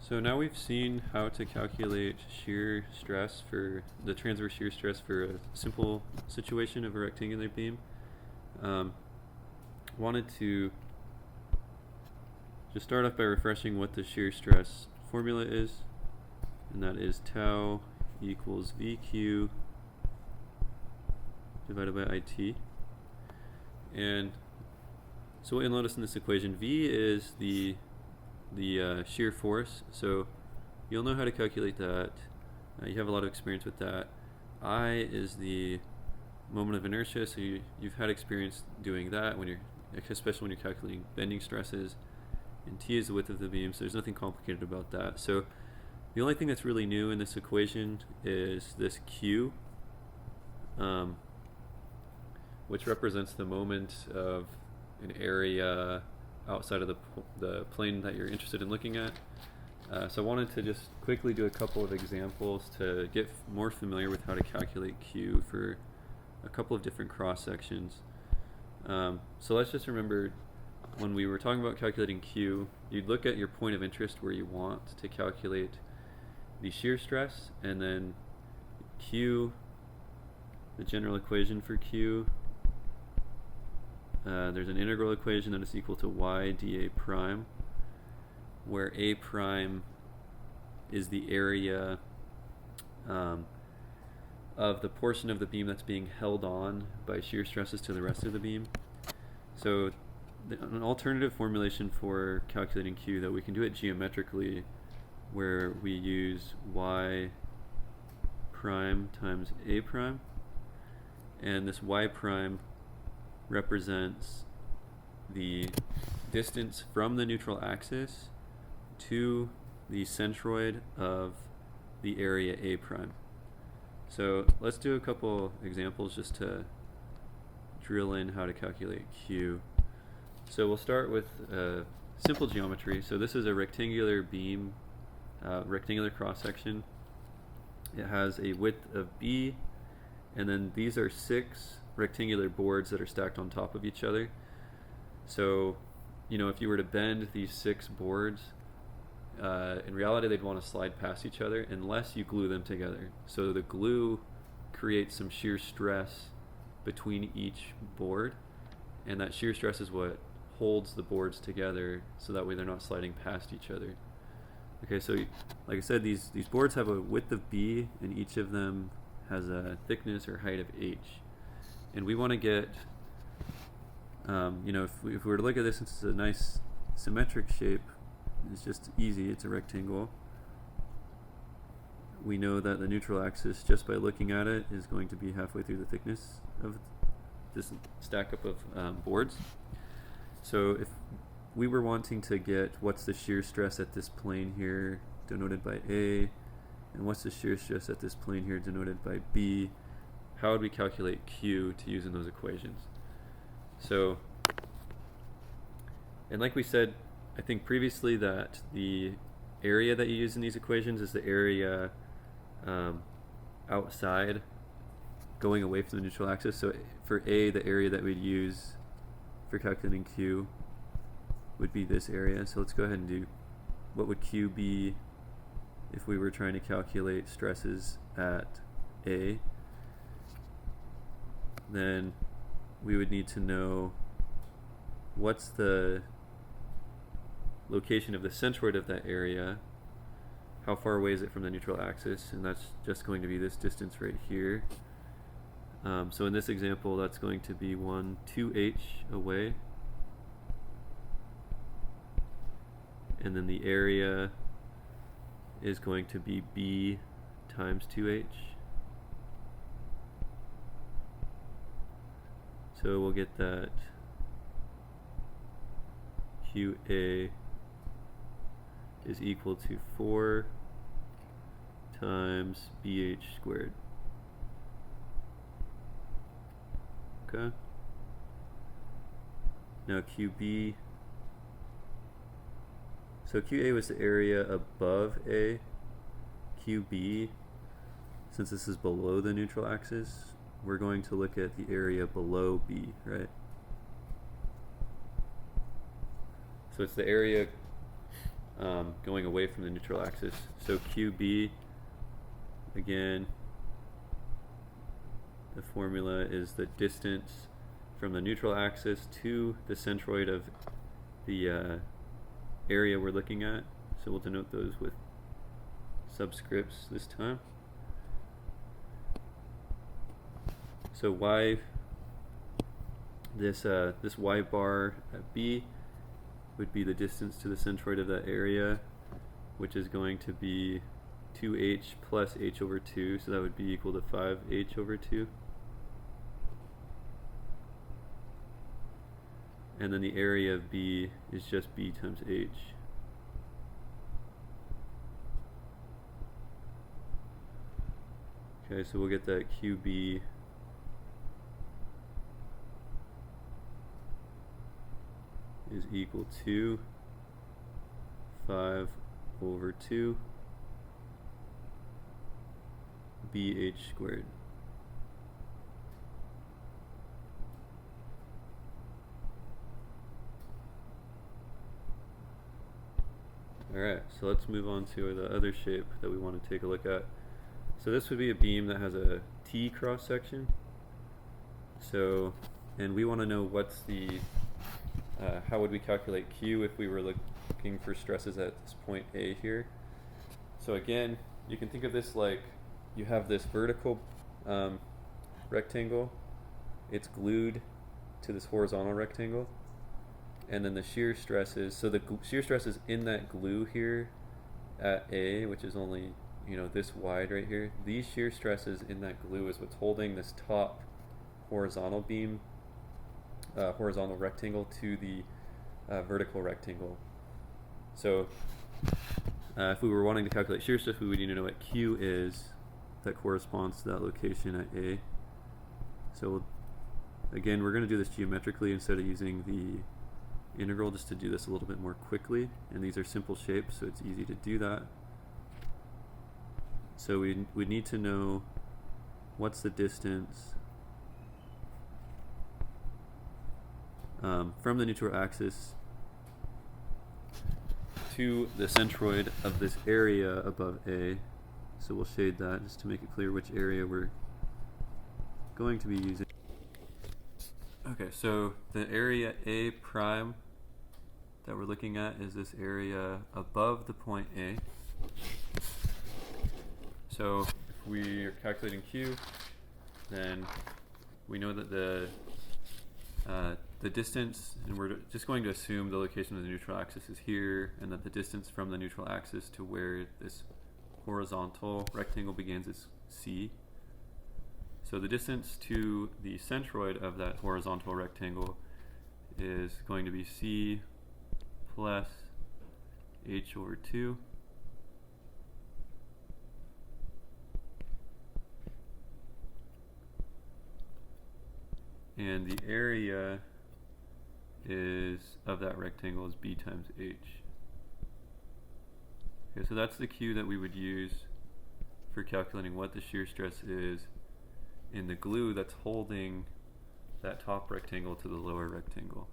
So now we've seen how to calculate shear stress for the transverse shear stress for a simple situation of a rectangular beam. Wanted to just start off by refreshing what the shear stress formula is, and that is tau equals VQ divided by IT. And so what you'll notice in this equation, V is the shear force, so you'll know how to calculate that. You have a lot of experience with that. I is the moment of inertia, so you've had experience doing that when especially when you're calculating bending stresses. And T is the width of the beam, so there's nothing complicated about that. So the only thing that's really new in this equation is this Q, which represents the moment of an area outside of the plane that you're interested in looking at. So I wanted to just quickly do a couple of examples to get more familiar with how to calculate Q for a couple of different cross sections. So let's just remember, when we were talking about calculating Q, you'd look at your point of interest where you want to calculate the shear stress, and then Q, the general equation for Q, there's an integral equation that is equal to y dA prime, where A prime is the area of the portion of the beam that's being held on by shear stresses to the rest of the beam. So an alternative formulation for calculating Q, that we can do it geometrically, where we use y prime times A prime, and this y prime represents the distance from the neutral axis to the centroid of the area A prime. So let's do a couple examples just to drill in how to calculate Q. So we'll start with simple geometry. So this is a rectangular beam, rectangular cross section. It has a width of B, and then these are 6 rectangular boards that are stacked on top of each other. So, if you were to bend these 6 boards, in reality they'd want to slide past each other unless you glue them together. So the glue creates some shear stress between each board, and that shear stress is what holds the boards together, so that way they're not sliding past each other. Okay, so like I said, these boards have a width of B, and each of them has a thickness or height of H. And we want to get, if we were to look at this, since it's a nice symmetric shape, it's just easy, it's a rectangle. We know that the neutral axis, just by looking at it, is going to be halfway through the thickness of this stack up of boards. So if we were wanting to get what's the shear stress at this plane here, denoted by A, and what's the shear stress at this plane here, denoted by B, how would we calculate Q to use in those equations? So, and like we said, I think previously, that the area that you use in these equations is the area outside, going away from the neutral axis. So for A, the area that we'd use for calculating Q would be this area. So let's go ahead and do, what would Q be if we were trying to calculate stresses at A? Then we would need to know what's the location of the centroid of that area, how far away is it from the neutral axis, and that's just going to be this distance right here. So in this example, that's going to be 2h away, and then the area is going to be B times 2h. So we'll get that QA is equal to 4 times BH squared. Okay. Now QB, so QA was the area above A. QB, since this is below the neutral axis, we're going to look at the area below B, right? So it's the area going away from the neutral axis. So QB, again, the formula is the distance from the neutral axis to the centroid of the area we're looking at. So we'll denote those with subscripts this time. So y, this y bar at B would be the distance to the centroid of that area, which is going to be 2h plus h over 2, so that would be equal to 5h over 2. And then the area of B is just B times h. Okay, so we'll get that QB is equal to 5 over 2 BH squared. Alright, so let's move on to the other shape that we want to take a look at. So this would be a beam that has a T cross section. So, and we want to know what's the how would we calculate Q if we were looking for stresses at this point A here. So again, you can think of this like you have this vertical rectangle, it's glued to this horizontal rectangle, and then the shear stresses, so the shear stress is in that glue here at A, which is only, you know, this wide right here. These shear stresses in that glue is what's holding this top horizontal beam, horizontal rectangle to the vertical rectangle. So if we were wanting to calculate shear stress, we would need to know what Q is that corresponds to that location at A. So again, we're going to do this geometrically instead of using the integral, just to do this a little bit more quickly. And these are simple shapes, so it's easy to do that. So we need to know what's the distance from the neutral axis to the centroid of this area above A. So we'll shade that just to make it clear which area we're going to be using. Okay, so the area A prime that we're looking at is this area above the point A. So if we are calculating Q, then we know that the distance, and we're just going to assume the location of the neutral axis is here, and that the distance from the neutral axis to where this horizontal rectangle begins is C. So the distance to the centroid of that horizontal rectangle is going to be C plus h over 2. And the area is of that rectangle is B times h. Okay, so that's the Q that we would use for calculating what the shear stress is in the glue that's holding that top rectangle to the lower rectangle.